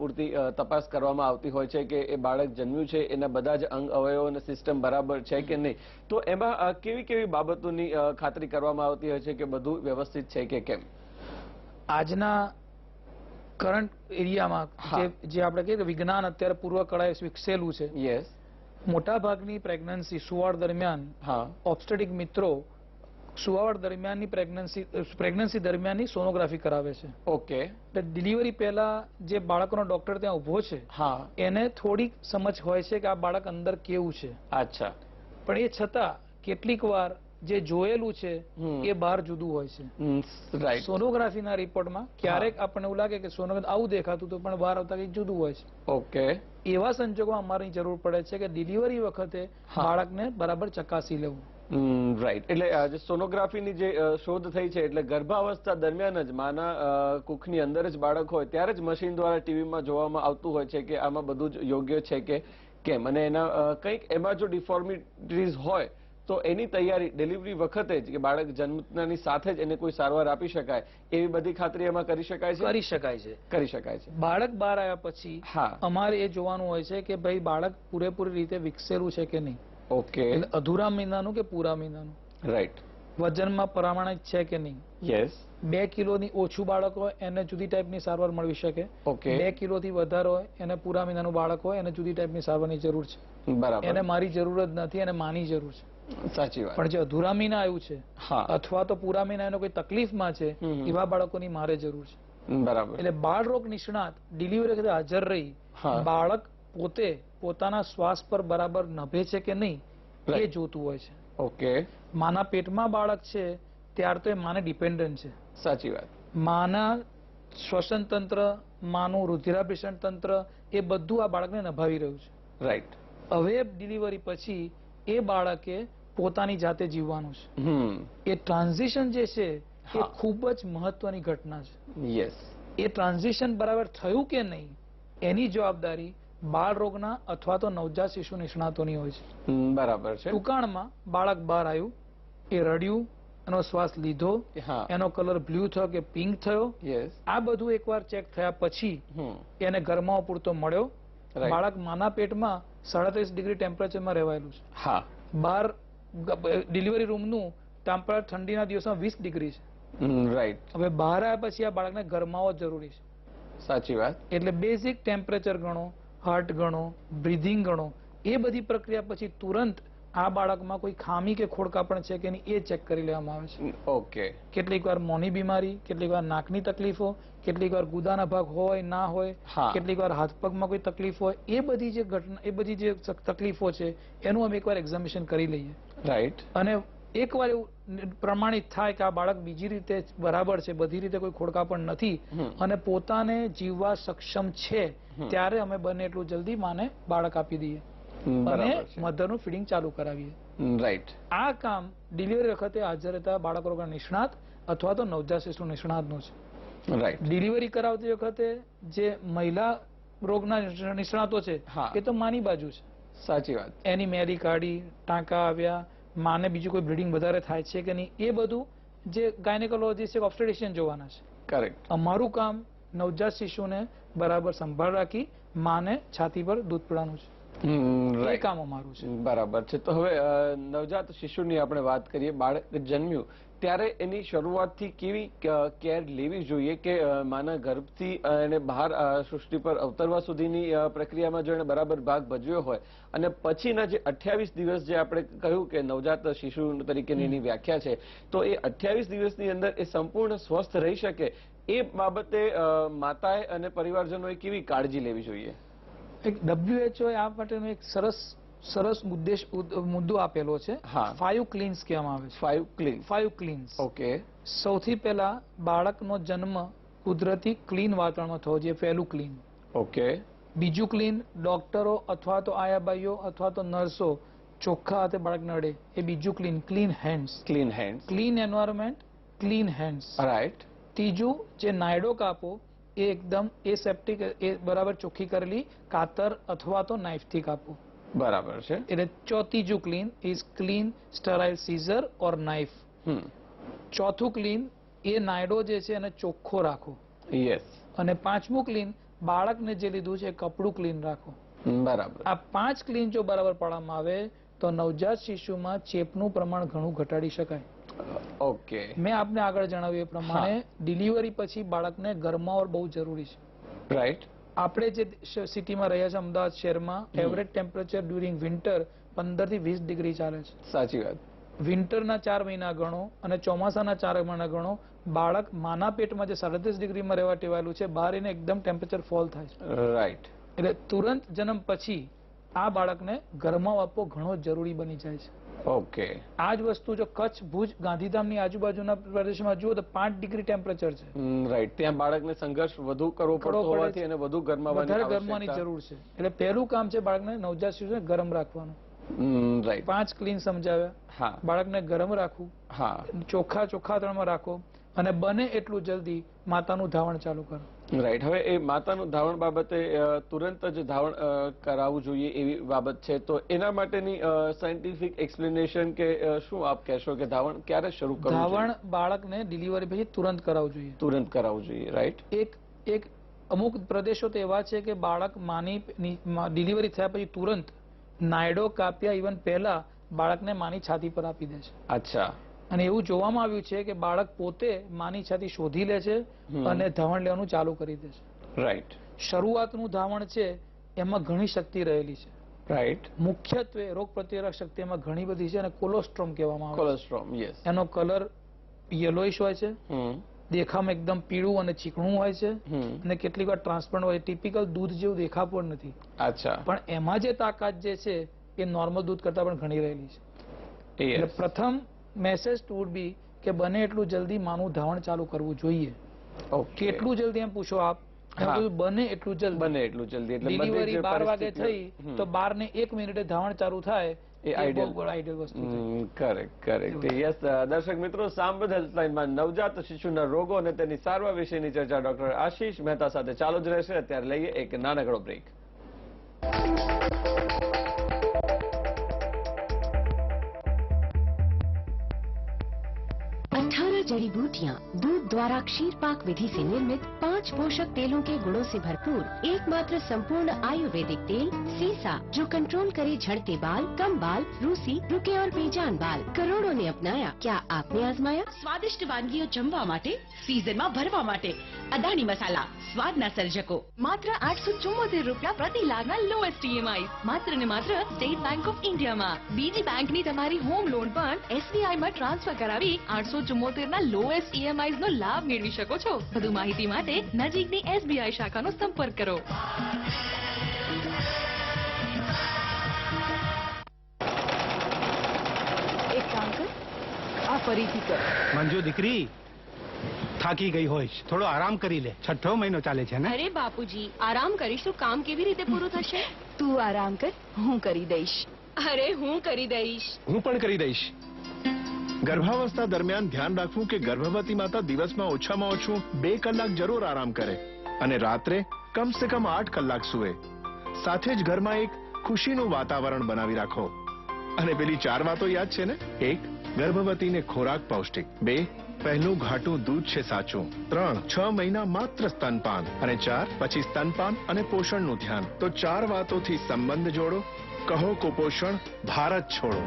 પૂરતી તપાસ કરવામાં આવતી હોય છે કે એ બાળક જન્મ્યું છે એના બધા જ અંગ અવયવો અને સિસ્ટમ બરાબર છે કે નહીં. તો એમાં કેવી કેવી બાબતોની ખાતરી કરવામાં આવતી હોય છે કે બધું વ્યવસ્થિત છે કે કેમ? આજના કરંટ એરિયામાં જે આપણે કહીએ કે વિજ્ઞાન અત્યારે પૂર્વ કળાએ વિકસેલું છે. યસ. મોટા ભાગની પ્રેગ્નન્સી સુવાળ દરમિયાન ઓબ્સ્ટેટિક મિત્રો સુવાળ દરમિયાનની પ્રેગ્નન્સી દરમિયાનની સોનોગ્રાફી કરાવે છે. ઓકે. એટલે ડિલિવરી પહેલા જે બાળકનો ડોક્ટર ત્યાં ઉભો છે એને થોડીક સમજ હોય છે કે આ બાળક અંદર કેવું છે. અચ્છા. પણ એ છતાં કેટલીક વાર જે જોયેલું છે એ બહાર જુદું હોય છે. સોનોગ્રાફીના રિપોર્ટમાં ક્યારેક આપણને એવું લાગે કે સોનોગ્રાફી આવું દેખાતું હતું પણ બહાર આવતા કંઈક જુદું હોય છે. ઓકે. એવા સંજોગોમાં અમારી જરૂર પડે છે કે ડિલિવરી વખતે બાળકને બરાબર ચકાસી લેવું. રાઈટ. એટલે જે સોનોગ્રાફીની જે શોધ થઈ છે એટલે ગર્ભાવસ્થા દરમિયાન જ માના કુખની અંદર જ બાળક હોય ત્યારે જ મશીન દ્વારા ટીવીમાં જોવામાં આવતું હોય છે કે આમાં બધું જ યોગ્ય છે કે કેમ, અને એના કંઈક એમાં જો ડિફોર્મિટીઝ હોય તો એની તૈયારી ડિલિવરી વખતે જ કે બાળક જન્મતાની સાથે જ એને કોઈ સારવાર આપી શકાય એવી બધી ખાતરી એમાં કરી શકાય છે. કરી શકાય છે. બાળક બહાર આવ્યા પછી અમારે એ જોવાનું હોય છે કે ભાઈ બાળક પૂરેપૂરી રીતે વિકસેલું છે કે નહીં. ઓકે. એટલે અધૂરા મહિનાનું કે પૂરા મહિનાનું. રાઈટ. વજનમાં પ્રમાણિત છે કે નહીં. યસ. 2 કિલોની ઓછું બાળક હોય એને જુદી ટાઈપની સારવાર મળવી શકે. ઓકે. 2 કિલોથી વધારે હોય એને પૂરા મહિનાનું બાળક હોય એને જુદી ટાઈપની સારવારની જરૂર છે. બરાબર. એને મારી જરૂર જ નથી, એને માની જરૂર છે. સાચી વાત. પણ જે અધૂરા મહિના આવ્યું છે અથવા તો પૂરા મહિના એનો કોઈ તકલીફમાં છે એવા બાળકોની મારે જરૂર છે. બરાબર. એટલે બાળ રોગ નિષ્ણાત ડિલિવરી વખતે હાજર રહી બાળક પોતે પોતાના શ્વાસ પર બરાબર નભે છે કે નહીં એ જોતું હોય છે. ઓકે. માના પેટમાં બાળક છે ત્યાર તો એ માને ડિપેન્ડન્ટ છે. સાચી વાત. માના શ્વસન તંત્ર, માનું રુધિરાભિસરણ તંત્ર એ બધું આ બાળકને નભાવી રહ્યું છે. રાઈટ. હવે ડિલિવરી પછી એ બાળકે પોતાની જાતે જીવવાનું છે. એ ટ્રાન્ઝિશન જે છે એ ખૂબ જ મહત્વની ઘટના છે. યસ. એ ટ્રાન્ઝિશન બરાબર થયું કે નહીં એની જવાબદારી બાળ રોગના અથવા તો નવજાત શિશુ નિષ્ણાતોની હોય છે. બરાબર છે. ટૂંકાણમાં બાળક બહાર આવ્યું, એ રડ્યું, એનો શ્વાસ લીધો, એનો કલર બ્લુ થયો કે પિંક થયો, આ બધું એકવાર ચેક થયા પછી એને ગરમાવો પૂરતો મળ્યો. બાળક માના પેટમાં 37 ડિગ્રી ટેમ્પરેચરમાં રહેવાયેલું છે. બહાર ડિલિવરી રૂમનું ટેમ્પરેચર ઠંડીના દિવસમાં 20 ડિગ્રી છે. રાઈટ. હવે બહાર આવ્યા પછી આ બાળકને ગરમાવો જરૂરી છે. સાચી વાત. એટલે બેઝિક ટેમ્પરેચર ગણો, હાર્ટ ગણો, બ્રીધિંગ ગણો, એ બધી પ્રક્રિયા પછી તુરંત આ બાળકમાં કોઈ ખામી કે ખોડખાપણ છે કે નહીં એ ચેક કરી લેવામાં આવે છે. ઓકે. કેટલીક વાર મોની બીમારી, કેટલીક વાર નાકની તકલીફો, કેટલીક વાર ગુદાના ભાગ હોય ના હોય, કેટલીક વાર હાથ પગમાં કોઈ તકલીફ હોય, એ બધી જે ઘટના એ બધી જે તકલીફો છે એનું અમે એકવાર એક્ઝામિનેશન કરી લઈએ. રાઈટ. અને એકવાર એવું પ્રમાણિત થાય કે આ બાળક બીજી રીતે બરાબર છે, બધી રીતે કોઈ ખોડખાપણ નથી અને પોતાને જીવવા સક્ષમ છે ત્યારે અમે બને એટલું જલ્દી માને બાળક આપી દઈએ અને મધરનું ફીડિંગ ચાલુ કરાવીએ. રાઈટ. આ કામ ડિલિવરી વખતે હાજર રહેતા બાળક રોગના નિષ્ણાત અથવા તો નવજાત શિશુ નિષ્ણાતનું છે. રાઈટ. ડિલિવરી કરાવતી વખતે જે મહિલા રોગના નિષ્ણાતો છે એ તો માની બાજુ છે. સાચી વાત. એની મેરી કાઢી, ટાંકા આવ્યા, માને બીજું કોઈ બ્લીડિંગ વધારે થાય છે કે નહીં એ બધું જે ગાયનેકોલોજીસ્ટ છે ઓબ્સ્ટેટ્રિશિયન જોવાના છે. કરેક્ટ. અમારું કામ નવજાત શિશુને બરાબર સંભાળ રાખી માને છાતી પર દૂધ પીવાનું છે. કામ અમારું છે. બરાબર છે. તો હવે નવજાત શિશુની આપણે વાત કરીએ. બાળક જન્મ્યું ત્યારે એની શરૂઆતથી કેવી કેર લેવી જોઈએ કે માના ગર્ભથી એને બહાર સૃષ્ટિ પર અવતરવા સુધીની પ્રક્રિયામાં જો એને બરાબર ભાગ ભજવ્યો હોય અને પછીના જે 28 દિવસ જે આપણે કહ્યું કે નવજાત શિશુ તરીકેની એની વ્યાખ્યા છે, તો એ 28 દિવસની અંદર એ સંપૂર્ણ સ્વસ્થ રહી શકે એ બાબતે માતાએ અને પરિવારજનોએ કેવી કાળજી લેવી જોઈએ? WHO આ માટેનો એક સરસ મુદ્દો આપેલો છે. 5 ક્લીન્સ કહેવામાં આવે છે. 5 ક્લીન્સ. ઓકે. સૌથી પહેલા બાળકનો જન્મ કુદરતી ક્લીન વાતાવરણમાં થવો જોઈએ, પહેલું ક્લીન. ઓકે. બીજું ક્લીન, ડોક્ટરો અથવા તો આયાબાઈઓ અથવા તો નર્સો ચોખ્ખા હાથે બાળકને અડે એ બીજું clean. Clean hands. Clean environment, clean hands. Right. ત્રીજું જે નાયડો કાપો એ એકદમ એસેપ્ટિક, એ બરાબર ચોખ્ખી કરેલી કાતર અથવા તો નાઇફથી કાપો. બરાબર છે. એટલે ચોથીજું clean is clean sterile scissor or knife. ચોથું ક્લીન એ નાયડો જે છે એને ચોખ્ખો રાખો. યસ. અને પાંચમું ક્લીન બાળકને જે લીધું છે કપડું ક્લીન રાખો. બરાબર. આ 5 ક્લીન જો બરાબર પાડવામાં આવે તો નવજાત શિશુમાં ચેપનું પ્રમાણ ઘણું ઘટાડી શકાય. ઓકે. મેં આપને આગળ જણાવ્યું એ પ્રમાણે ડિલિવરી પછી બાળકને ગરમાવટ બહુ જરૂરી છે. રાઈટ. આપણે જે સિટીમાં રહ્યા છે અમદાવાદ શહેરમાં એવરેજ ટેમ્પરેચર ડ્યુરિંગ વિન્ટર 15 થી 20 ડિગ્રી ચાલે છે. સાચી વાત. વિન્ટરના 4 મહિના ગણો અને ચોમાસાના 4 મહિના ગણો, બાળક માના પેટમાં જે 37 ડિગ્રીમાં રહેવા ટેવાયેલું છે બહાર એને એકદમ ટેમ્પરેચર ફોલ થાય છે. રાઈટ. એટલે તુરંત જન્મ પછી આ બાળકને ગરમાવ આપવો ઘણો જરૂરી બની જાય છે. ઓકે. આ જ વસ્તુ જો કચ્છ, ભુજ, ગાંધીધામની આજુબાજુના પ્રદેશમાં જુઓ તો 5 ડિગ્રી ટેમ્પરેચર છે. રાઈટ. ત્યાં બાળકને સંઘર્ષ વધુ કરવો પડતો હોવાથી અને વધુ ગરમાવાની જરૂર છે. એટલે પહેલું કામ છે બાળકને નવજાત શિશુને ગરમ રાખવાનું. રાઈટ. 5 ક્લીન સમજાવ્યા. બાળકને ગરમ રાખવું, ચોખ્ખા ચોખ્ખાતણમાં રાખો અને બને એટલું જલ્દી માતાનું ધાવણ ચાલુ કરો. રાઈટ. હવે એ માતાનું ધાવણ બાબતે તુરંત જ ધાવણ કરાવવું જોઈએ એવી બાબત છે, તો એના માટેની સાયન્ટિફિક એક્સપ્લેનેશન કે શું આપ કહેશો કે ધાવણ ક્યારે શરૂ કરવું? ધાવણ બાળકને ડિલિવરી પછી તુરંત કરાવવું જોઈએ. તુરંત કરાવવું જોઈએ. રાઈટ. એક અમુક પ્રદેશો તો એવા છે કે બાળક માની ડિલિવરી થયા પછી તુરંત નાયડો કાપ્યા ઇવન પહેલા બાળકને માની છાતી પર આપી દે છે. અચ્છા. અને એવું જોવામાં આવ્યું છે કે બાળક પોતે માની છાતી શોધી લે છે અને ધાવણ લેવાનું ચાલુ કરી દે છે. રાઈટ. શરૂઆતનું ધાવણ છે એમાં ઘણી શક્તિ રહેલી છે. રાઈટ. મુખ્યત્વે રોગ પ્રતિકારક શક્તિ એમાં ઘણી બધી છે અને કોલોસ્ટ્રોમ કહેવામાં આવે છે. કોલોસ્ટ્રોમ, યસ. એનો કલર યલોઇશ હોય છે, દેખામાં એકદમ પીળું અને ચીકણું હોય છે અને કેટલીક વાર ટ્રાન્સપરન્ટ હોય. ટિપિકલ દૂધ જેવું દેખાતું પણ નથી. અચ્છા. પણ એમાં જે તાકાત જે છે એ નોર્મલ દૂધ કરતા પણ ઘણી રહેલી છે. એટલે પ્રથમ મેસેજ વુડ બી કે બને એટલું જલ્દી માનું ધાવણ ચાલુ કરવું જોઈએ. કેટલું જલ્દી એમ પૂછો આપ? બને એટલું જલ્દી. એટલે ડિલિવરી 12 વાગે થઈ તો 12 ને 1 મિનિટે ધાવણ ચાલુ થાય એ આઈડિયલ વસ્તુ છે. કરેક્ટ. યસ. દર્શક મિત્રો, સાંભદ હેલ્પલાઇનમાં નવજાત શિશુના રોગો અને તેની સારવાર વિશેની ચર્ચા ડોક્ટર આશીષ મહેતા સાથે ચાલુ જ રહેશે. અત્યારે લઈએ એક નાનકડો બ્રેક. जड़ी बूटियाँ, दूध द्वारा क्षीर पाक विधि से निर्मित 5 पोषक तेलों के गुणों से भरपूर एकमात्र संपूर्ण आयुर्वेदिक तेल सीसा, जो कंट्रोल करे झड़ते बाल, कम बाल, रूसी, रुके और बेजान बाल। करोड़ों ने अपनाया, क्या आपने आजमाया? स्वादिष्ट वानगीओ जमवा माटे, सीजन में भरवा माटे अदानी मसाला स्वादना सर्जको मात्र 874 રૂપિયા પ્રતિ લાખના લોએસ્ટ EMI માત્ર ને માત્ર સ્ટેટ બેંક ઓફ ઇન્ડિયા માં. બીજી બેંકની તમારી હોમ લોન પણ SBI માં ટ્રાન્સફર કરાવી 874 ના લોએસ્ટ EMI નો લાભ મેળવી શકો છો. વધુ માહિતી માટે નજીકની SBI શાખાનો સંપર્ક કરો. એક કામ કર, આ ફરીથી કર. મંજુ દીકરી, થાકી ગઈ હોઈશ, થોડો આરામ કરી લે. 6ઠ્ઠો મહિનો ચાલે છે ને? અરે બાપુજી, આરામ કરીશું, કામ કેવી રીતે પૂરું થશે? તું આરામ કર, હું કરી દઈશ. અરે હું કરી દઈશ. હું પણ કરી દઈશ. ગર્ભાવસ્થા દરમિયાન ધ્યાન રાખવું કે ગર્ભવતી માતા દિવસમાં ઓછામાં ઓછું 2 કલાક જરૂર આરામ કરે અને રાત્રે કમ સે કમ 8 કલાક સૂવે. સાથે જ ઘરમાં એક ખુશીનું વાતાવરણ બનાવી રાખો. અને પેલી 4 વાતો યાદ છે ને? 1. ગર્ભવતીને ખોરાક પૌષ્ટિક. 2. પહેલું ઘાટું દૂધ છે સાચું. 3. 6 મહિના માત્ર સ્તનપાન. અને 4. પછી સ્તનપાન અને પોષણનું ધ્યાન. તો 4 વાતોથી સંબંધ જોડો. કહો કુપોષણ ભારત છોડો.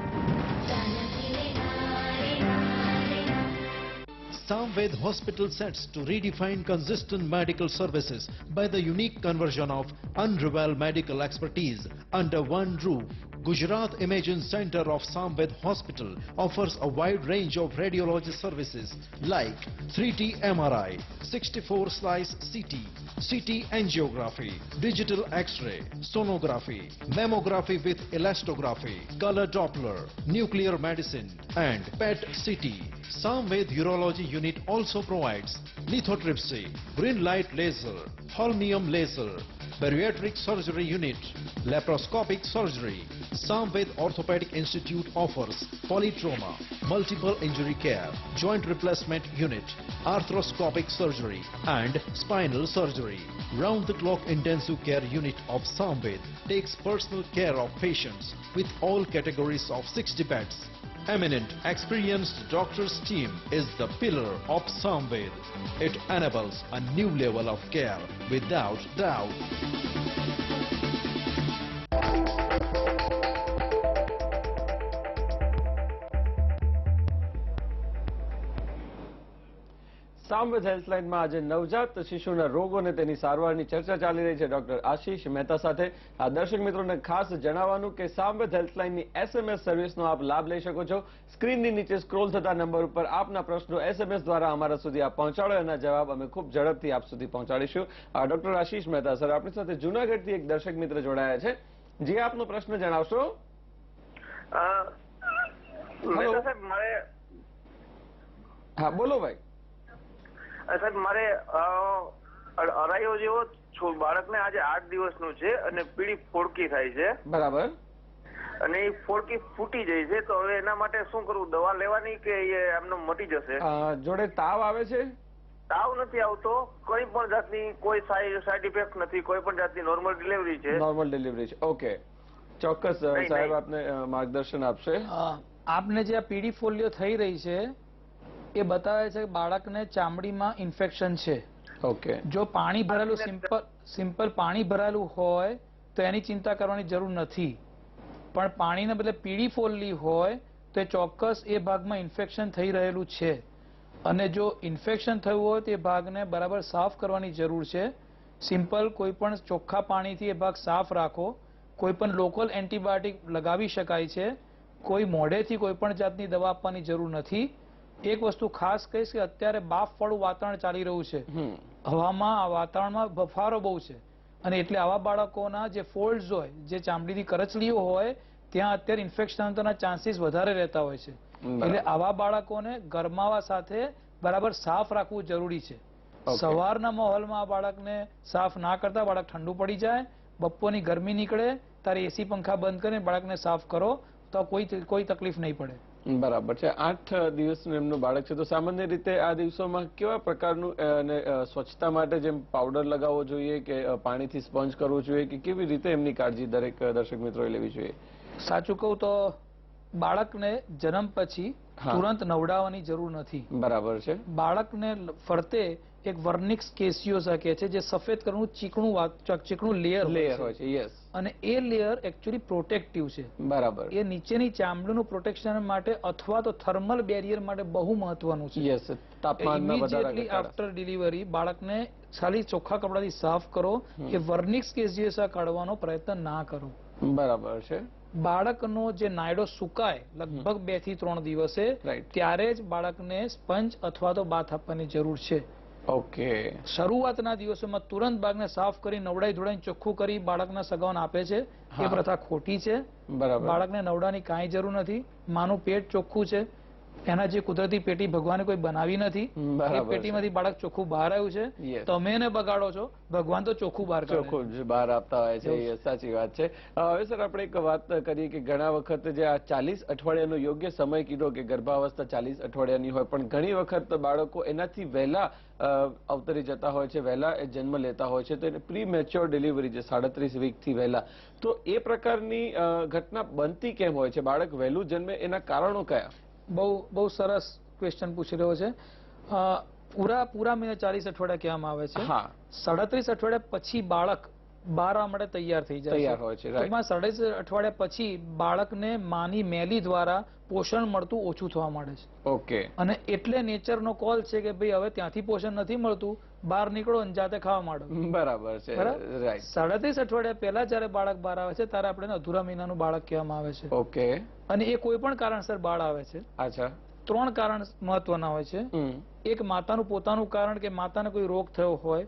Samved Hospital sets to redefine consistent medical services by the unique conversion of unrivaled medical expertise under one roof. Gujarat Imaging Center of Samved Hospital offers a wide range of radiology services like 3D MRI, 64-slice CT, CT angiography, digital X-ray, sonography, mammography with elastography, color Doppler, nuclear medicine and PET CT. Samved Urology Unit also provides lithotripsy, green light laser, holmium laser, bariatric surgery unit, laparoscopic surgery. Samved Orthopedic Institute offers polytrauma, multiple injury care, joint replacement unit, arthroscopic surgery and spinal surgery. Round-the-clock intensive care unit of Samved takes personal care of patients with all categories of 60 beds. eminent, experienced doctors' team is the pillar of Samved. It enables a new level of care without doubt. Samaveda હેલ્પલાઇનમાં આજે નવજાત શિશુના રોગો અને તેની સારવારની ચર્ચા ચાલી રહી છે ડોક્ટર આશીષ મહેતા સાથે. દર્શક મિત્રોને ખાસ જણાવવાનું કે સામવેદ હેલ્પલાઇનની SMS સર્વિસનો આપ લાભ લઈ શકો છો. સ્ક્રીનની નીચે સ્ક્રોલ થતા નંબર ઉપર આપના પ્રશ્નો SMS દ્વારા અમારા સુધી આપ પહોંચાડો, એના જવાબ અમે ખૂબ ઝડપથી આપ સુધી પહોંચાડીશું. ડોક્ટર આશીષ મહેતા સર આપણી સાથે જૂનાગઢથી એક દર્શક મિત્ર જોડાયા છે. જે આપનો પ્રશ્ન જણાવશો. હા બોલો ભાઈ. સાહેબ મારે અરાયો જેવો બાળકને આજે 8 દિવસનું છે અને પીળી ફોડકી થાય છે. બરાબર. અને એ ફોડકી ફૂટી જાય છે, તો હવે એના માટે શું કરવું? દવા લેવાની કે એમને મટી જશે? જોડે તાવ આવે છે? તાવ નથી આવતો, કોઈ પણ જાતની કોઈ સાઈડ ઇફેક્ટ નથી, કોઈ પણ જાતની નોર્મલ ડિલિવરી છે. નોર્મલ ડિલિવરી છે. ઓકે, ચોક્કસ સાહેબ આપને માર્ગદર્શન આપશે. આપને જે આ પીળી ફોલ્લીઓ થઈ રહી છે એ બતાવે છે કે બાળકને ચામડીમાં ઇન્ફેક્શન છે. ઓકે. જો પાણી ભરેલું સિમ્પલ પાણી ભરેલું હોય તો એની ચિંતા કરવાની જરૂર નથી, પણ પાણીને બદલે પીળી ફોલ્લી હોય તો ચોક્કસ એ ભાગમાં ઇન્ફેક્શન થઈ રહેલું છે. અને જો ઇન્ફેક્શન થયું હોય તો એ ભાગને બરાબર સાફ કરવાની જરૂર છે. સિમ્પલ કોઈ પણ ચોખ્ખા પાણીથી એ ભાગ સાફ રાખો. કોઈ પણ લોકલ એન્ટીબાયોટિક લગાવી શકાય છે. કોઈ મોઢેથી કોઈ પણ જાતની દવા આપવાની જરૂર નથી. એક વસ્તુ ખાસ કહીશ કે અત્યારે બાફવાળું વાતાવરણ ચાલી રહ્યું છે. હવામાં આ વાતાવરણમાં બફારો બહુ છે, અને એટલે આવા બાળકોના જે ફોલ્ડ્સ હોય, જે ચામડીની કરચલીઓ હોય, ત્યાં અત્યારે ઇન્ફેક્શન થવાના ચાન્સીસ વધારે રહેતા હોય છે. એટલે આવા બાળકોને ગરમાવા સાથે બરાબર સાફ રાખવું જરૂરી છે. સવારના માહોલમાં આ બાળકને સાફ ના કરતા બાળક ઠંડુ પડી જાય, બપોરની ગરમી નીકળે ત્યારે એસી પંખા બંધ કરીને બાળકને સાફ કરો તો કોઈ તકલીફ નહીં પડે. બરાબર છે. 8 દિવસનું એમનું બાળક છે, તો સામાન્ય રીતે આ દિવસોમાં કેવા પ્રકારનું સ્વચ્છતા માટે જેમ પાવડર લગાવવો જોઈએ કે પાણીથી સ્પંજ કરવું જોઈએ કે કેવી રીતે એમની કાળજી દરેક દર્શક મિત્રોએ લેવી જોઈએ? સાચું કહું તો બાળકને જન્મ પછી તુરંત નવડાવવાની જરૂર નથી. બરાબર છે. બાળકને ફરતે એક વર્નિક્સ કેસિયોઝા કહે છે, જે સફેદ કલરનું ચીકણું લેયર હોય છે. યસ. અને એ લેયર એકચ્યુઅલી પ્રોટેક્ટિવ છે. બરાબર. એ નીચેની ચામડીનું પ્રોટેક્શન માટે અથવા તો થર્મલ બેરિયર માટે બહુ મહત્વનું છે. યસ. તાપમાનમાં ઇમિડિયેટલી આફ્ટર ડિલિવરી બાળકને ખાલી ચોખ્ખા કપડાથી સાફ કરો. એ વર્નિક્સ કેસિયોઝા કાઢવાનો પ્રયત્ન ના કરો. બરાબર છે. બાળકનો જે નાયડો સુકાય લગભગ 2 થી 3 દિવસે, ત્યારે જ બાળકને સ્પંજ અથવા તો બાથ આપવાની જરૂર છે. ઓકે. શરૂઆતના દિવસોમાં તુરંત બાળકને સાફ કરી નવડાઈ ધોડાઈ ચોખ્ખું કરી બાળકના સગાઓને આપે છે, એ પ્રથા ખોટી છે. બરાબર. બાળકને નવડાવવાની કાંઈ જરૂર નથી. માનું પેટ ચોખ્ખું છે, એના જે કુદરતી પેટી ભગવાને કોઈ બનાવી નથી, એ પેટીમાંથી બાળક ચોખ્ખું બહાર આવ્યું છે. તમે એને બગાડો છો, ભગવાન તો ચોખ્ખું બહાર આપતા હોય છે. સાચી વાત છે. હવે સર આપણે એક વાત કરીએ કે ઘણા વખત જે આ 40 અઠવાડિયાનો યોગ્ય સમય કીધો કે ગર્ભાવસ્થા 40 અઠવાડિયાની હોય, પણ ઘણી વખત બાળકો એનાથી વહેલા અવતરી જતા હોય છે, વહેલા જન્મ લેતા હોય છે, તો એને પ્રી મેચ્યોર ડિલિવરી છે 37 વીકથી વહેલા. તો એ પ્રકારની ઘટના બનતી કેમ હોય છે? બાળક વહેલું જન્મે એના કારણો કયા? બહુ સરસ ક્વેશ્ચન પૂછી રહ્યો છે. પૂરા મહિને 40 અઠવાડિયા કહેવામાં આવે છે. 37 અઠવાડિયા પછી બાળક બહાર આવવા માટે તૈયાર થઈ જાય છે. 37 અઠવાડિયા પછી બાળકને માની મેલી દ્વારા પોષણ મળતું ઓછું થવા માંડે છે. ઓકે. અને એટલે નેચરનો કોલ છે કે ભાઈ હવે ત્યાંથી પોષણ નથી મળતું, બહાર નીકળો અને જાતે ખાવા માંડો. બરાબર છે. 37 અઠવાડિયા પહેલા જયારે બાળક બહાર આવે છે ત્યારે આપણે અધૂરા મહિનાનું બાળક કહેવામાં આવે છે. ઓકે. અને એ કોઈ પણ કારણસર બાળ આવે છે. અચ્છા. 3 કારણ મહત્વના હોય છે. એક માતાનું પોતાનું કારણ, કે માતાને કોઈ રોગ થયો હોય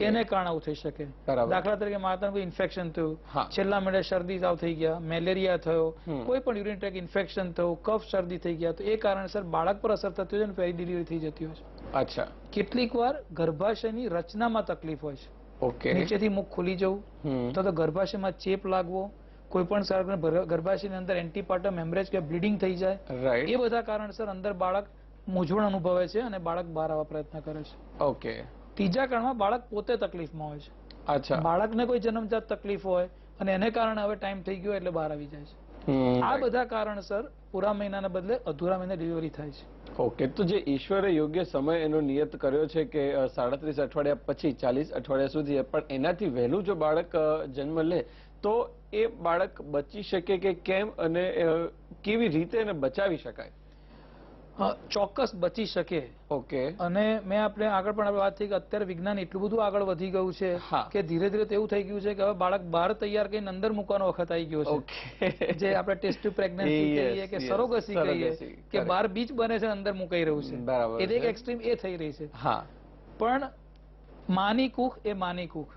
એને કારણે આવું થઈ શકે. દાખલા તરીકે માતાને કોઈ ઇન્ફેક્શન થયું, છેલ્લા મહિને શરદી તાવ થઈ ગયા, મેલેરિયા થયો, કોઈ પણ યુરિન ટ્રેક ઇન્ફેક્શન થયું, કફ શરદી થઈ ગયા, તો એ કારણસર બાળક પર અસર થતી હોય છે અને પહેલી ડિલિવરી થઈ જતી હોય છે. અચ્છા. કેટલીક વાર ગર્ભાશયની રચનામાં તકલીફ હોય છે. ઓકે. નીચેથી મુખ ખુલી જવું, તો ગર્ભાશયમાં ચેપ લાગવો, કોઈ પણ ગર્ભાશયની અંદર એન્ટીપાર્ટમ હેમરેજ કે બ્લીડિંગ થઈ જાય, એ બધા કારણસર અંદર બાળક મૂંઝવણ અનુભવે છે અને બાળક બહાર આવવા પ્રયત્ન કરે છે. ઓકે. ત્રીજા કારણમાં બાળક પોતે તકલીફમાં હોય છે. અચ્છા. બાળકને કોઈ જન્મજાત તકલીફ હોય અને એને કારણે હવે ટાઈમ થઈ ગયો એટલે બહાર આવી જાય છે. આ બધા કારણસર પૂરા મહિનાના બદલે અધૂરા મહિને ડિલિવરી થાય છે. ઓકે, તો જે ઈશ્વરે યોગ્ય સમય એનો નિયત કર્યો છે કે 37 અઠવાડિયા પછી 40 અઠવાડિયા સુધી, પણ એનાથી વહેલું જો બાળક જન્મ લે તો એ બાળક બચી શકે કે કેમ, અને કેવી રીતે એને બચાવી શકાય? ચોક્કસ બચી શકે. ઓકે. અને મેં આપણે આગળ પણ વાત થઈ કે અત્યારે વિજ્ઞાન એટલું બધું આગળ વધી ગયું છે કે ધીરે ધીરે એવું થઈ ગયું છે કે હવે બાળક બહાર તૈયાર કરીને અંદર મૂકવાનો વખત આવી ગયો છે. જે આપણે ટેસ્ટ ટ્યુબ પ્રેગ્નન્સી કહીએ કે સરોગસી કહીએ કે બહાર બીજ બને છે અંદર મુકાઈ રહ્યું છે. બરાબર. એ એક એક્સ્ટ્રીમ એ થઈ રહી છે. હા, પણ માની કુખ એ માની કુખ.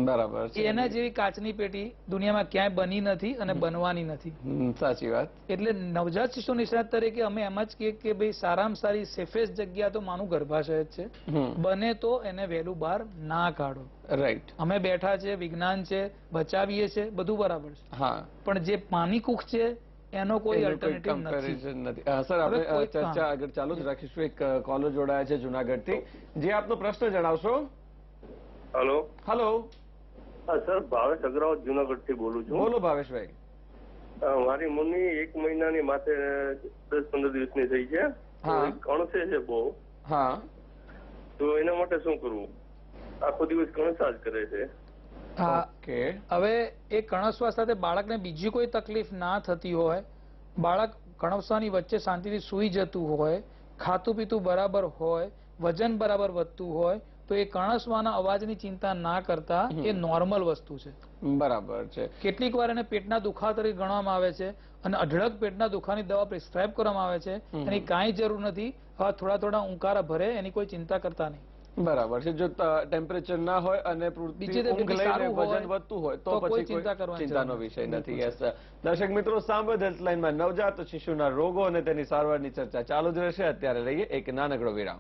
બરાબર છે. એના જેવી કાચની પેટી દુનિયામાં ક્યાંય બની નથી અને બનવાની નથી. સાચી વાત. એટલે નવજાત શિશુ નિષ્ણાત તરીકે અમે એમ જ કહીએ કે ભાઈ સારામાં સારી સેફેસ્ટ જગ્યા તો માનું ગર્ભાશય જ છે. બને તો એને વહેલું બહાર ના કાઢો. રાઈટ. અમે બેઠા છે, વિજ્ઞાન છે, બચાવીએ છે, બધું બરાબર છે. હા, પણ જે માની કુખ છે એનો કોઈ અલ્ટરનેટિવ નથી. સર, આપણે ચર્ચા આગળ ચાલુ જ રાખીશું. એક કોલર જોડાયા છે જુનાગઢથી. જે આપનો પ્રશ્ન જણાવશો. હેલો. હેલો. હા સર, ભાવેશ અગ્રવાલ જુનાગઢ થી બોલું છું. બોલો ભાવેશભાઈ. મારી મમ્મી 1 મહિનાની માથે 10-15 દિવસની થઈ છે. કણસે છે બહુ. હા. તો એના માટે શું કરવું? આખો દિવસ કણસા જ કરે છે. ઓકે. હવે એ કણસવા સાથે બાળકને બીજી કોઈ તકલીફ ના થતી હોય, બાળક કણસવાની વચ્ચે શાંતિથી સૂઈ જતું હોય, ખાતું પીતું બરાબર હોય, વજન બરાબર વધતું હોય, તો એ કણસવાના અવાજની ચિંતા ના કરતા એ નોર્મલ વસ્તુ છે. બરાબર છે. કેટલીક વાર એને પેટના દુખાવા તરીકે ગણવામાં આવે છે અને અઢળક પેટના દુખાવાની દવા પ્રિસ્ક્રાઇબ કરવામાં આવે છે. એની કાંઈ જરૂર નથી. હવે થોડા થોડા ઉંકારા ભરે, એની કોઈ ચિંતા કરતા નહીં. બરાબર છે. જો ટેમ્પરેચર ના હોય અને વજન વધતું હોય તો પછી ચિંતાનો વિષય નથી. યસ. દર્શક મિત્રો, સાંભળ હેલ્પલાઇનમાં નવજાત શિશુના રોગો અને તેની સારવારની ચર્ચા ચાલુ જ રહેશે. અત્યારે લઈએ એક નાનકડો વિરામ.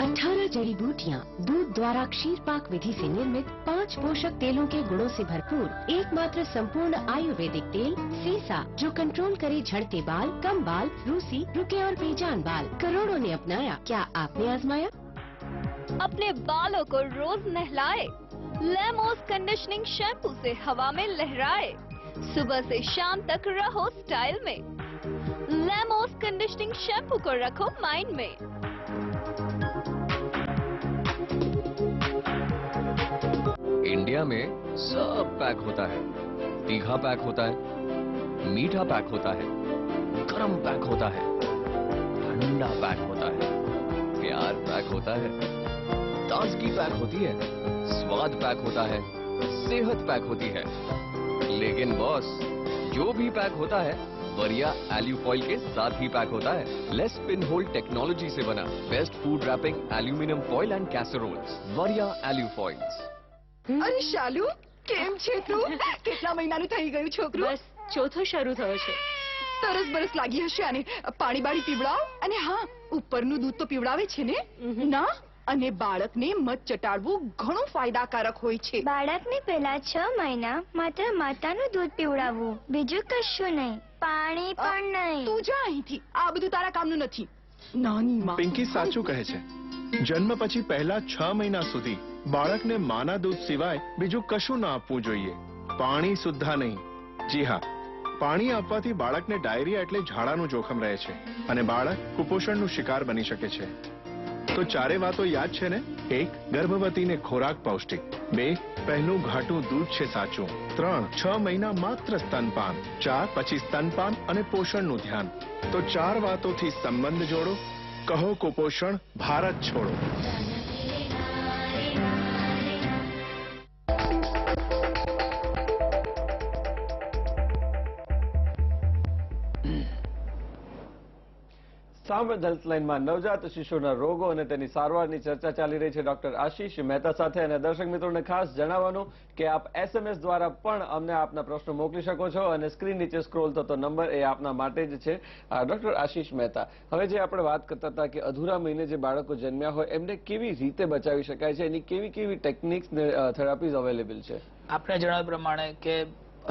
18 जड़ी बूटियाँ, दूध द्वारा क्षीर पाक विधि से निर्मित 5 पोषक तेलों के गुणों से भरपूर एकमात्र संपूर्ण आयुर्वेदिक तेल सीसा, जो कंट्रोल करे झड़ते बाल, कम बाल, रूसी, रुके और बेजान बाल. करोड़ों ने अपनाया. क्या आपने आजमाया? अपने बालों को रोज नहलाए, लेमोस कंडीशनिंग शैम्पू से हवा में लहराए, सुबह से शाम तक रहो स्टाइल में. लेमोस कंडीशनिंग शैम्पू को रखो माइंड में. इंडिया में सब पैक होता है. तीखा पैक होता है, मीठा पैक होता है, गरम पैक होता है, ठंडा पैक होता है, प्यार पैक होता है, ताजगी पैक होती है, स्वाद पैक होता है, सेहत पैक होती है. लेकिन बॉस, जो भी पैक होता है वरिया एल्यू फॉइल के साथ ही पैक होता है. लेस पिन होल टेक्नोलॉजी से बना best food wrapping aluminium foil and casseroles. वरिया एल्यू फॉइल्स. અરે શાલુ, કેમ છે તું? કેટલા મહિનાનું થઈ ગયું છોકરું? બસ ચોથો શરૂ થયો છે. તરસ બરસ લાગી હશે આને. પાણી બાળી પીવડાવ. અને હા, ઉપરનું દૂધ તો પીવડાવે છે ને? ના. અને બાળકને મધ ચટાડવું ઘણું ફાયદાકારક હોય છે. બાળકને પહેલા 6 મહિના માત્ર માતાનું દૂધ પીવડાવવું, બીજું કશું નહીં, પાણી પણ નહીં. તું જા અહીંથી. આ બધું તારા કામનું નથી. નાની માં. પિંકી સાચું કહે છે. જન્મ પછી પહેલા 6 મહિના સુધી બાળકને માના દૂધ સિવાય બીજું કશું ના આપવું જોઈએ. પાણી સુદ્ધા નહીં. જી હા, પાણી આપવાથી બાળકને ડાયરિયા એટલે ઝાડાનું જોખમ રહે છે અને બાળક કુપોષણનું શિકાર બની શકે છે. તો ચારે વાતો યાદ છે ને? 1. ગર્ભવતીને ખોરાક પૌષ્ટિક. 2. પહેલું ઘાટું દૂધ છે સાચું. 3. 6 મહિના માત્ર સ્તનપાન. 4. પછી સ્તનપાન અને પોષણનું ધ્યાન. તો 4 વાતોથી સંબંધ જોડો. કહો કુપોષણ ભારત છોડો. સાંભળ હેલ્પલાઇનમાં નવજાત શિશુના રોગો અને તેની સારવારની ચર્ચા ચાલી રહી છે ડોક્ટર આશીષ મહેતા સાથે. અને દર્શક મિત્રોને ખાસ જણાવવાનું કે આપ SMS દ્વારા પણ અમને આપના પ્રશ્નો મોકલી શકો છો અને સ્ક્રીન નીચે સ્ક્રોલ થતો નંબર એ આપના માટે જ છે. ડોક્ટર આશીષ મહેતા, હવે જે આપણે વાત કરતા હતા કે અધૂરા મહિને જે બાળકો જન્મ્યા હોય એમને કેવી રીતે બચાવી શકાય છે, એની કેવી કેવી ટેકનિક્સ ને થેરાપીઝ અવેલેબલ છે? આપણે જણાવ્યા પ્રમાણે કે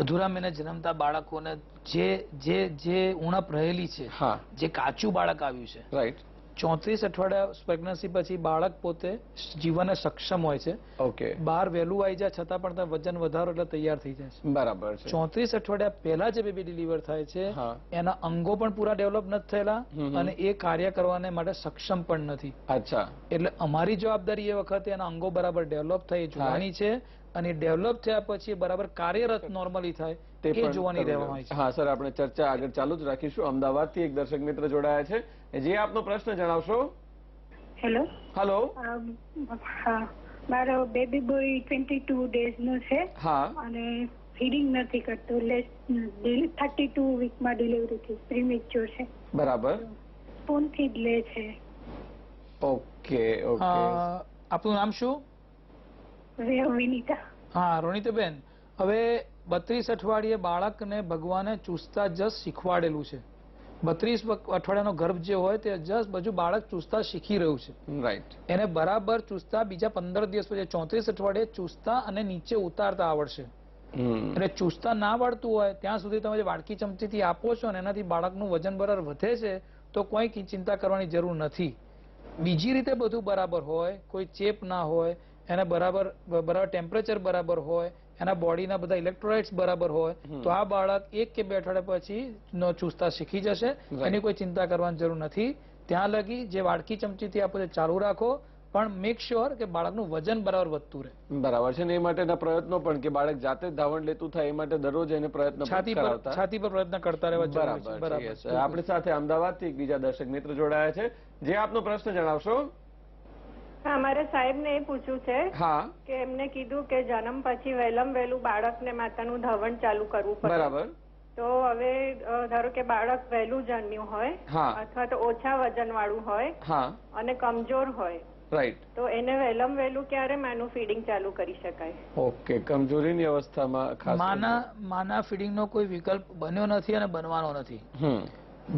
અધૂરા મહિને જન્મતા બાળકોને જે ઉણપ રહેલી છે, જે કાચું બાળક આવ્યું છે, રાઈટ, 34 અઠવાડિયા પ્રેગ્નન્સી પછી બાળક પોતે જીવવાને સક્ષમ હોય છે. ઓકે. બહાર વહેલું આવી જાય છતાં પણ વજન વધારો એટલે તૈયાર થઈ જાય છે. બરાબર છે. 34 અઠવાડિયા પહેલા જે બેબી ડિલિવર થાય છે એના અંગો પણ પૂરા ડેવલપ નથી થયેલા અને એ કાર્ય કરવાને માટે સક્ષમ પણ નથી. અચ્છા. એટલે અમારી જવાબદારી એ વખતે એના અંગો બરાબર ડેવલપ થઈ જોવાની છે અને ડેવલપ થયા પછી બરાબર કાર્યરત નોર્મલી થાય એ જોવાની રહેવાની છે. હા સર, આપણે ચર્ચા આગળ ચાલુ જ રાખીશું. અમદાવાદથી એક દર્શક મિત્ર જોડાયા છે. જે આપનો પ્રશ્ન જણાવશો. હેલો. હેલો. હા, મારો બેબી બોય 22 ડેઝ નો છે. હા. અને ફીડિંગ નથી કરતો. 32 વીકમાં ડિલિવરી થઈ, પ્રીમેચ્યોર છે. બરાબર. સ્પૂન થી જ લે છે. Okay okay. આપનું નામ શું? વિનીતા. હા રોનિતાબેન, હવે 32 અઠવાડિયે બાળકને ભગવાને ચૂસતા જસ શીખવાડેલું છે. 32 અઠવાડિયાનો ગર્ભ જે હોય તે જસ બધું બાળક ચૂસતા શીખી રહ્યું છે. રાઈટ. એને બરાબર ચૂસતા બીજા 15 દિવસ પછી 34 અઠવાડિયે ચૂસતા અને નીચે ઉતારતા આવડશે. એટલે ચૂસતા ના આવડતું હોય ત્યાં સુધી તમે જે વાડકી ચમચીથી આપો છો ને એનાથી બાળકનું વજન બરાબર વધે છે તો કોઈ ચિંતા કરવાની જરૂર નથી. બીજી રીતે બધું બરાબર હોય, કોઈ ચેપ ના હોય, એને બરાબર ટેમ્પરેચર બરાબર હોય, એના બોડીના બધા ઇલેક્ટ્રોલાઇટ્સ બરાબર હોય તો આ બાળક 1 કે 2 અઠવાડિયા પછી ચૂસતા શીખી જશે. એની કોઈ ચિંતા કરવાની જરૂર નથી. ત્યાં લગી જે વાડકી ચમચીથી આપો ચાલુ રાખો, પણ મેક શ્યોર કે બાળકનું વજન બરાબર વધતું રહે. બરાબર છે. ને એ માટેના પ્રયત્નો પણ કે બાળક જાતે ધાવણ લેતું થાય એ માટે દરરોજ એને પ્રયત્ન કરાવતા, છાતી પર પ્રયત્ન કરતા રહેવા જરૂરી છે. બરાબર. આપણી સાથે અમદાવાદથી એક બીજા દર્શક મિત્ર જોડાયા છે. જે આપનો પ્રશ્ન જણાવશો. હા, મારે સાહેબને એ પૂછ્યું છે કે એમને કીધું કે જન્મ પછી વહેલું બાળકને માતાનું ધાવણ ચાલુ કરવું પડે. બરાબર. તો હવે ધારો કે બાળક વહેલું જન્મ્યું હોય અથવા તો ઓછા વજન વાળું હોય અને કમજોર હોય, રાઈટ, તો એને વહેલું ક્યારે માનું ફીડિંગ ચાલુ કરી શકાય? ઓકે. કમજોરીની અવસ્થામાં ખાસ માના ફીડિંગનો કોઈ વિકલ્પ બન્યો નથી અને બનવાનો નથી.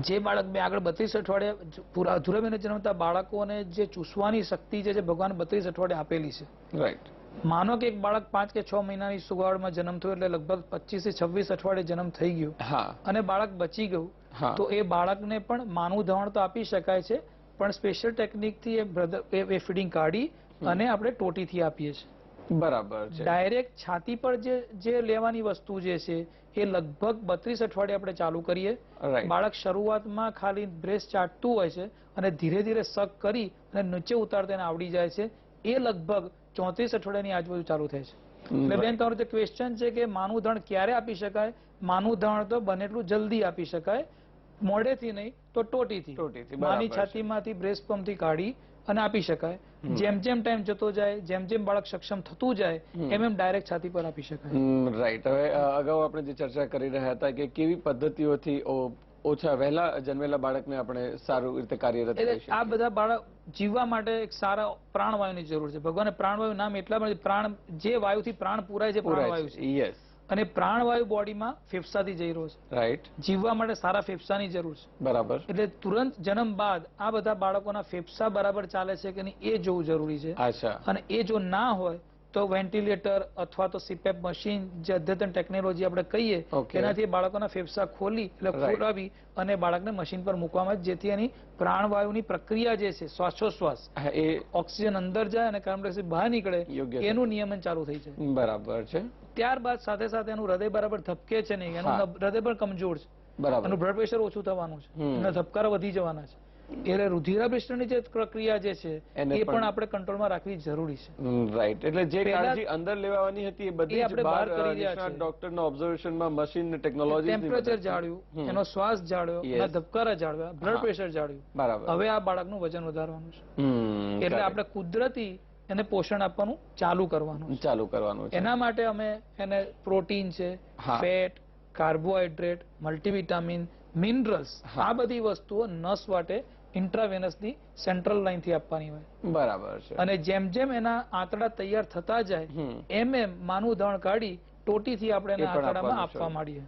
જે બાળક મેં આગળ 32 અઠવાડિયા પૂરા અધૂરા મહિને જન્મતા બાળકોને જે ચૂસવાની શક્તિ છે ભગવાન 32 અઠવાડિયે આપેલી છે. રાઈટ. માનો કે એક બાળક 5 કે 6 મહિનાની સુગાવડમાં જન્મ થયો એટલે લગભગ 25 થી 26 અઠવાડિયે જન્મ થઈ ગયો અને બાળક બચી ગયું તો એ બાળકને પણ માનું ધાવણ તો આપી શકાય છે, પણ સ્પેશિયલ ટેકનિકથી એ ફીડિંગ કાઢી અને આપણે ટોટીથી આપીએ છીએ. બરાબર છે. ડાયરેક્ટ છાતી પર જે લેવાની વસ્તુ જે છે એ લગભગ 32 અઠવાડિયે આપણે ચાલુ કરીએ. બાળક શરૂઆતમાં ખાલી બ્રેસ્ટ ચાટતું હોય છે અને ધીરે ધીરે સક કરી અને નીચે ઉતારતા એને આવડી જાય છે. એ લગભગ 34 અઠવાડિયાની આજુબાજુ ચાલુ થાય છે. એટલે બેન, તમારો જે ક્વેશ્ચન છે કે માનું ધાવણ ક્યારે આપી શકાય, માનું ધાવણ તો બને એટલું જલ્દી આપી શકાય, મોડેથી નહીં તો ટોટીથી. માની છાતીમાંથી બ્રેસ્ટ પંપથી કાઢી અને આપી શકાય. જેમ જેમ ટાઈમ જતો જાય, જેમ જેમ બાળક સક્ષમ થતું જાય એમ ડાયરેક્ટ છાતી પર આપી શકાય. રાઈટ. હવે અગાઉ આપણે જે ચર્ચા કરી રહ્યા હતા કે કેવી પદ્ધતિઓથી ઓછા વહેલા જન્મેલા બાળકને આપણે સારું રીતે કાર્યરત કરી શકીએ. આ બધા બાળક જીવવા માટે એક સારા પ્રાણવાયુની જરૂર છે. ભગવાને પ્રાણવાયુ નામ એટલા માટે, પ્રાણ જે વાયુથી પ્રાણ પૂરાય છે પ્રાણવાયુ છે. યસ. અને પ્રાણવાયુ બોડીમાં ફેફસાથી જઈ રહ્યો છે. રાઈટ. જીવવા માટે સારા ફેફસાની જરૂર છે. બરાબર. એટલે તુરંત જન્મ બાદ આ બધા બાળકોના ફેફસા બરાબર ચાલે છે કે નહીં એ જોવું જરૂરી છે. અને એ જો ના હોય તો વેન્ટિલેટર અથવા તો સીપેપ મશીન જે અદ્યતન ટેકનોલોજી આપણે કહીએ એનાથી બાળકોના ફેફસા ખોલી એટલે ખોલાવી અને બાળકને મશીન પર મૂકવામાં, જેથી એની પ્રાણવાયુની પ્રક્રિયા જે છે શ્વાસોશ્વાસ એ ઓક્સિજન અંદર જાય અને કાર્બન ડાયોક્સાઇડ બહાર નીકળે એનું નિયમન ચાલુ થઈ જાય. બરાબર છે. ત્યારબાદ સાથે સાથે એનું હૃદય બરાબર ધબકે છે નહીં, એનું હૃદય પણ કમજોર છે, એનું બ્લડ પ્રેશર ઓછું થવાનું છે, એના ધબકારા વધી જવાના છે. એટલે રુધિરાભિસરણની જે પ્રક્રિયા જે છે એ પણ આપણે કંટ્રોલમાં રાખવી જરૂરી છે. રાઈટ. એટલે જે કાળજી અંદર લેવાની હતી એ બધી આપણે બહાર કરી રહ્યા છીએ. ડોક્ટરના ઓબ્ઝર્વેશનમાં મશીન ને ટેકનોલોજી, ટેમ્પરેચર જાળવ્યું, એનો શ્વાસ જાળવ્યો, એના ધબકારા જાળવ્યા, બ્લડ પ્રેશર જાળવ્યું. બરાબર. હવે આ બાળકનું વજન વધારવાનું છે. એટલે આપણે કુદરતી એને પોષણ આપવાનું ચાલુ કરવાનું છે. એના માટે અમે એને પ્રોટીન છે, ફેટ, કાર્બોહાઈડ્રેટ, મલ્ટીવિટામિન, મિનરલ્સ, આ બધી વસ્તુઓ નસ વાટે ઇન્ટ્રાવેનસની સેન્ટ્રલ લાઈન થી આપવાની હોય. બરાબર છે. અને જેમ જેમ એના આંતરડા તૈયાર થતા જાય એમ માનું ધાવણ કાઢી ટોટીથી આપણે એના આંતરડામાં આપવા માંડીએ.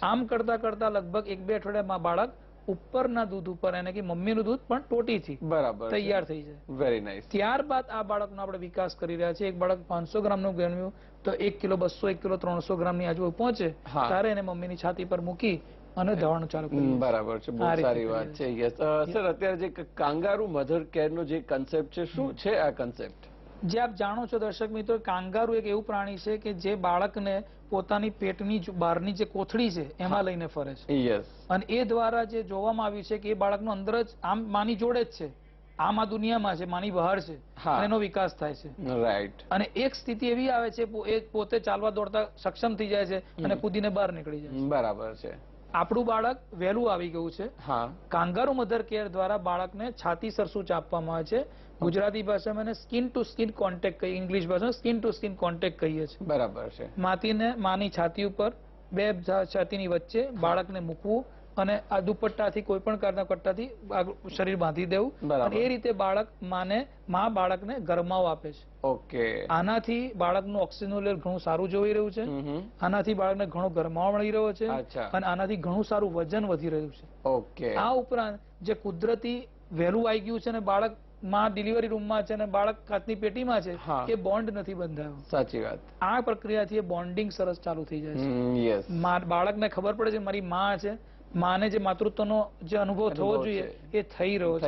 આમ કરતા કરતા લગભગ 1-2 અઠવાડિયામાં બાળક ઉપરના દૂધ ઉપર, એને કે મમ્મીનું દૂધ પણ ટોટીથી બરાબર તૈયાર થઈ જાય. Very nice. ત્યારબાદ આ બાળકનો આપણે વિકાસ કરી રહ્યા છીએ. એક બાળક 500 ગ્રામનું જન્મ્યું તો 1 કિલો 200, 1 કિલો 300 ગ્રામની આજુબાજુ પહોંચે ત્યારે એને મમ્મીની છાતી પર મૂકી અને ધવણ ચાલુ કરીએ. બરાબર છે, બહુ સારી વાત છે. યસ સર, અત્યારે જે કાંગારૂ મધર કેર નો જે કન્સેપ્ટ છે, શું છે આ કન્સેપ્ટ? જે આપ જાણો છો દર્શક મિત્રો, કાંગારૂ એક એવું પ્રાણી છે કે જે બાળકને પોતાની પેટની બહારની જે કોથળી છે એમાં લઈને ફરે છે. અને એ દ્વારા જે જોવામાં આવ્યું છે કે એ બાળકનો અંદર જ આમ માની જોડે જ છે, આમ આ દુનિયામાં છે, માની બહાર છે, એનો વિકાસ થાય છે. રાઈટ. અને એક સ્થિતિ એવી આવે છે એ પોતે ચાલવા દોડતા સક્ષમ થઈ જાય છે અને કૂદીને બહાર નીકળી જાય છે. બરાબર છે. આપણું બાળક વહેલું આવી ગયું છે. કાંગારૂ મધર કેર દ્વારા બાળકને છાતી સરસૂચ આપવામાં આવે છે. ગુજરાતી ભાષામાં એને સ્કિન ટુ સ્કિન કોન્ટેક્ટ કહીએ, ઇંગ્લિશ ભાષામાં સ્કિન ટુ સ્કિન કોન્ટેક્ટ કહીએ છીએ. બરાબર છે. માની છાતી ઉપર બે છાતીની વચ્ચે બાળકને મૂકવું અને આ દુપટ્ટાથી કોઈ પણ કટ્ટાથી શરીર બાંધી દેવું. એ રીતે માં બાળકને ગરમાવો આપે છે. ઓકે. આનાથી બાળકનું ઓક્સિજન લેવલ ઘણું સારું જોઈ રહ્યું છે. આનાથી બાળકને ઘણો ગરમાવો મળી રહ્યો છે અને આનાથી ઘણું સારું વજન વધી રહ્યું છે. ઓકે. આ ઉપરાંત જે કુદરતી વહેલું આવી ગયું છે અને બાળક માં ડિલિવરી રૂમમાં છે અને બાળક કાચની પેટીમાં છે, એ બોન્ડ નથી બંધાયો. સાચી વાત. આ પ્રક્રિયાથી બોન્ડિંગ સરસ ચાલુ થઈ જાય છે. બાળકને ખબર પડે છે મારી માં છે, માને જે માતૃત્વનો જે અનુભવ થવો જોઈએ એ થઈ રહ્યો છે.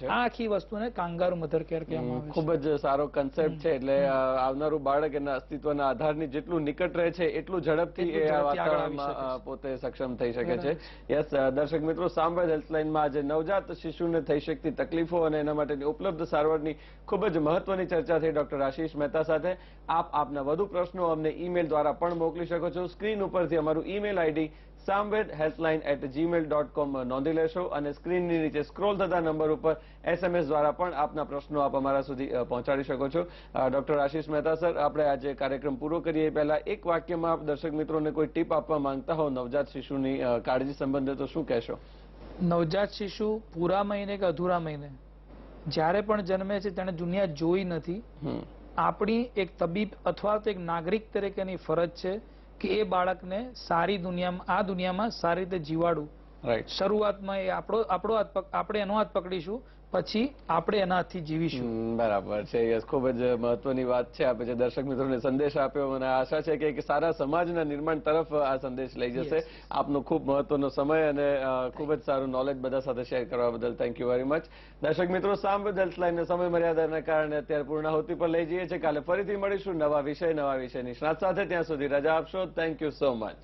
આ આખી વસ્તુને કાંગારૂ મધર કેર કહેવામાં આવે છે. ખૂબ જ સારો કન્સેપ્ટ છે. એટલે આવનારું બાળક એના અસ્તિત્વના આધારની જેટલું નિકટ રહે છે એટલું ઝડપથી એ આ વાતાવરણમાં પોતે સક્ષમ થઈ શકે છે. યસ દર્શક મિત્રો, સાંભળ હેલ્પલાઇનમાં આજે નવજાત શિશુને થઈ શકતી તકલીફો અને એના માટેની ઉપલબ્ધ સારવારની ખૂબ જ મહત્વની ચર્ચા થઈ ડોક્ટર આશીષ મહેતા સાથે. આપના વધુ પ્રશ્નો અમને ઈમેલ દ્વારા પણ મોકલી શકો છો. સ્ક્રીન ઉપરથી અમારું ઈમેલ આઈડી samvedhelpline@gmail.com નોંધી લેશો અને સ્ક્રીનની નીચે સ્ક્રોલ થતા નંબર ઉપર SMS દ્વારા પણ આપના પ્રશ્નો આપ અમારા સુધી પહોંચાડી શકો છો. ડોક્ટર આશીષ મહેતા સર, આપણે આજે કાર્યક્રમ પૂરો કરીએ પહેલા એક વાક્યમાં આપ દર્શક મિત્રોને કોઈ ટીપ આપવા માંગતા હો નવજાત શિશુની કાળજી સંબંધે તો શું કહેશો? નવજાત શિશુ પૂરા મહિને કે અધૂરા મહિને જ્યારે પણ જન્મે છે તેણે દુનિયા જોઈ નથી. આપણી એક તબીબ અથવા તો એક નાગરિક તરીકેની ફરજ છે કે એ બાળકને સારી દુનિયામાં સારી રીતે જીવાડવું. શરૂઆતમાં એ આપણે એનો હાથ પકડીશું, પછી આપણે એના હાથથી જીવીશું. બરાબર છે. યસ, ખૂબ જ મહત્વની વાત છે. આપણે જે દર્શક મિત્રોને સંદેશ આપ્યો, મને આશા છે કે સારા સમાજના નિર્માણ તરફ આ સંદેશ લઈ જશે. આપનો ખૂબ મહત્વનો સમય અને ખૂબ જ સારું નોલેજ બધા સાથે શેર કરવા બદલ થેન્ક યુ વેરી મચ. દર્શક મિત્રો, સાંભળ હેલ્પલાઇનને સમય મર્યાદાના કારણે અત્યારે પૂર્ણાહુતિ પર લઈ જઈએ છીએ. કાલે ફરીથી મળીશું નવા વિષય નિષ્ણાત સાથે. ત્યાં સુધી રજા આપશો. Thank you so much.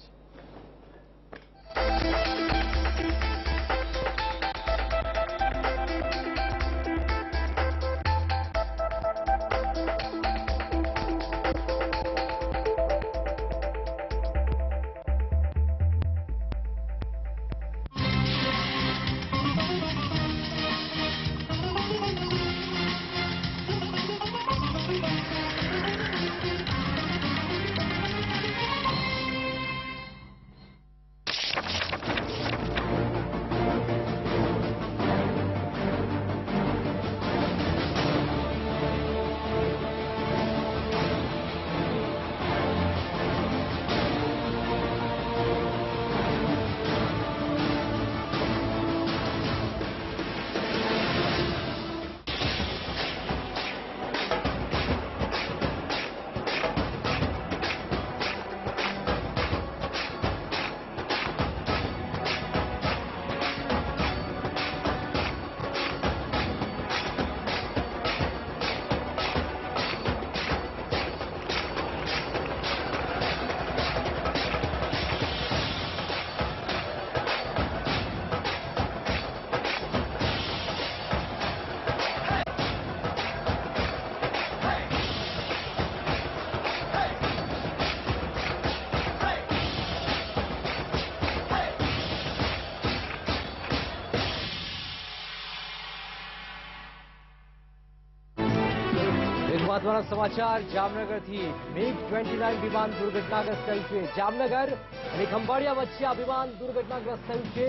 મહત્વના સમાચાર જામનગરથી. MiG-29 વિમાન દુર્ઘટનાગ્રસ્ત થયું છે. જામનગર અને ખંભાળિયા વચ્ચે આ વિમાન દુર્ઘટનાગ્રસ્ત થયું છે.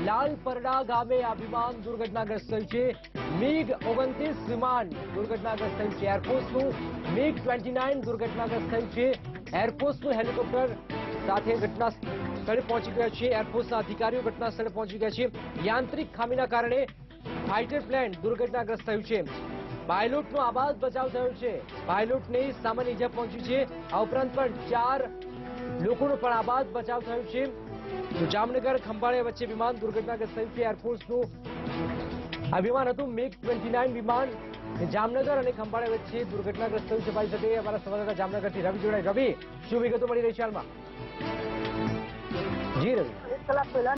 લાલપરડા ગામે આ વિમાન દુર્ઘટનાગ્રસ્ત થયું છે. MiG-29 વિમાન દુર્ઘટનાગ્રસ્ત થયું છે. એરફોર્સનું MiG-29 દુર્ઘટનાગ્રસ્ત થયું છે. એરફોર્સનું હેલિકોપ્ટર સાથે ઘટના સ્થળે પહોંચી ગયા છે. એરફોર્સના અધિકારીઓ ઘટના સ્થળે પહોંચી ગયા છે. યાંત્રિક ખામીના કારણે ફાઇટર પ્લેન દુર્ઘટનાગ્રસ્ત થયું છે. પાયલોટનો આબાદ બચાવ થયો છે. પાયલોટને સામાન્ય ઈજા પહોંચી છે. આ ઉપરાંત પણ 4 લોકોનો પણ આબાદ બચાવ થયો છે. તો જામનગર ખંભાળિયા વચ્ચે વિમાન દુર્ઘટનાગ્રસ્ત થયું છે. એરફોર્સનું આ વિમાન હતું MiG 29 વિમાન. જામનગર અને ખંભાળિયા વચ્ચે દુર્ઘટનાગ્રસ્ત થયું છે. ભાઈ શકે અમારા સંવાદદાતા જામનગરથી રવિ જોડાય. રવિ, શું વિગતો મળી રહી છે હાલમાં? જી રવિ. 1 કલાક પહેલા